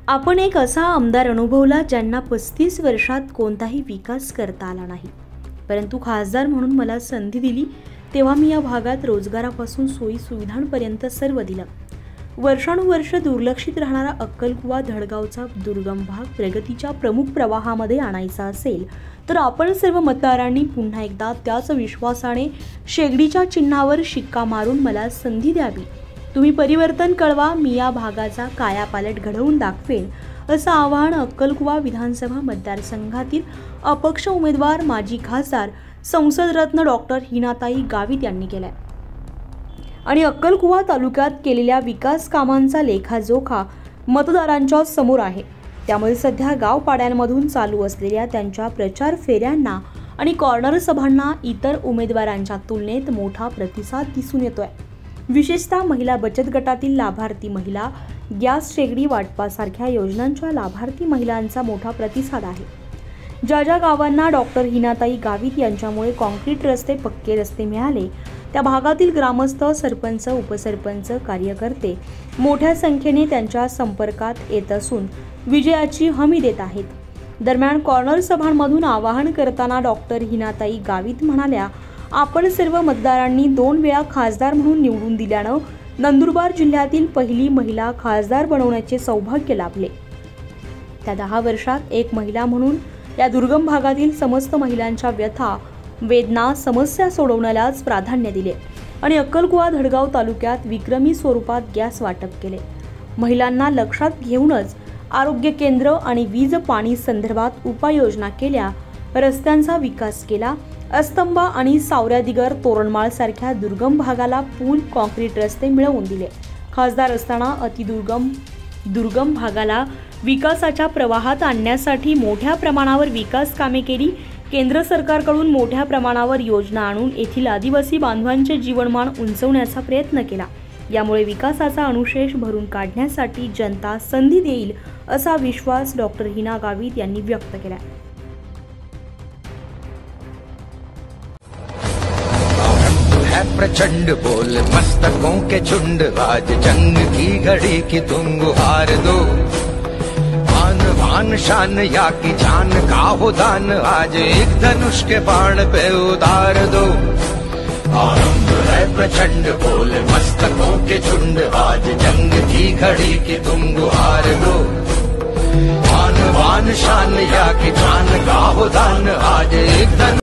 आपण एक असा आमदार अनुभवला ज्यांना 35 वर्षात कोणताही विकास करता आला नाही, परंतु खासदार म्हणून मला संधी दिली तेव्हा मी या भागात रोजगारापासून सोयी सुविधांपर्यंत सर्व दिलं। वर्षानुवर्ष दुर्लक्षित राहणारा अक्कलकुवा धडगावचा दुर्गम भाग प्रगतीच्या प्रमुख प्रवाहामध्ये आणायचा असेल तर आपण सर्व मतदारांनी पुन्हा एकदा त्याच विश्वासाने शेगडीच्या चिन्हावर शिक्का मारून मला संधी द्यावी। तुम्ही परिवर्तन कळवा, मी या भागाचा कायापालट घडवून दाखवेन, असं आवाहन अक्कलकुवा विधानसभा मतदारसंघातील अपक्ष उमेदवार माजी खासदार संसद रत्न डॉक्टर हिनाताई गावित यांनी केलंय। आणि अक्कलकुवा तालुक्यात केलेल्या विकास कामांचा लेखाजोखा मतदारांच्या समोर आहे। त्यामुळे सध्या गाव पाड्यांमधून चालू असलेल्या त्यांच्या प्रचार फेऱ्यांना आणि कॉर्नर सभांना इतर उमेदवारांच्या तुलनेत मोठा प्रतिसाद दिसून येतोय। विशेषतः महिला बचत गटातील लाभार्थी महिला, गॅस शेगडी वाटपासारख्या योजनांच्या लाभार्थी महिलांचा मोठा प्रतिसाद आहे। ज्या ज्या गावांना डॉक्टर हिनाताई गावित यांच्यामुळे कॉन्क्रीट रस्ते, पक्के रस्ते मिळाले, त्या भागातील ग्रामस्थ, सरपंच, उपसरपंच, कार्यकर्ते मोठ्या संख्येने त्यांच्या संपर्कात येत असून विजयाची हमी देत आहेत। दरम्यान कॉर्नर सभांमधून आवाहन करताना डॉक्टर हिनाताई गावित म्हणाल्या, आपण सर्व मतदारांनी 2 वेळा खासदार म्हणून निवडून दिल्यानं नंदुरबार जिल्ह्यातील पहिली महिला खासदार बनवण्याचे सौभाग्य लाभले। त्या 10 वर्षात एक महिला म्हणून या दुर्गम भागातील समस्त महिलांच्या व्यथा, वेदना, समस्या सोडवण्यालाच प्राधान्य दिले आणि अक्कलकुवा धडगाव तालुक्यात विक्रमी स्वरूपात गॅस वाटप केले। महिलांना लक्षात घेऊनच आरोग्य केंद्र आणि वीज पाणी संदर्भात उपाययोजना केल्या, रस्त्यांचा विकास केला, अस्तंबा आणि सावऱ्यादिगर, तोरणमाळ सारख्या दुर्गम भागाला पूल, कॉन्क्रीट रस्ते मिळवून दिले। खासदार असताना दुर्गम भागाला विकासाच्या प्रवाहात आणण्यासाठी मोठ्या प्रमाणावर विकास कामे केली। केंद्र सरकारकडून मोठ्या प्रमाणावर योजना आणून येथील आदिवासी बांधवांचे जीवनमान उंचवण्याचा प्रयत्न केला। यामुळे विकासाचा अनुशेष भरून काढण्यासाठी जनता संधी देईल असा विश्वास डॉक्टर हिना गावित यांनी व्यक्त केला। प्रचंड बोल मस्तकों के झुंड, आज जंग की घड़ी की तुम गुहार दो। आन बान शान या की जान का हो दान, आज एक धनुष के बाण पे उतार दो। आरंभ है प्रचंड बोल मस्तकों के झुंड, आज जंग की घड़ी की तुम गुहार दो। आन बान शान या की जान का हो दान, आज एक धनुष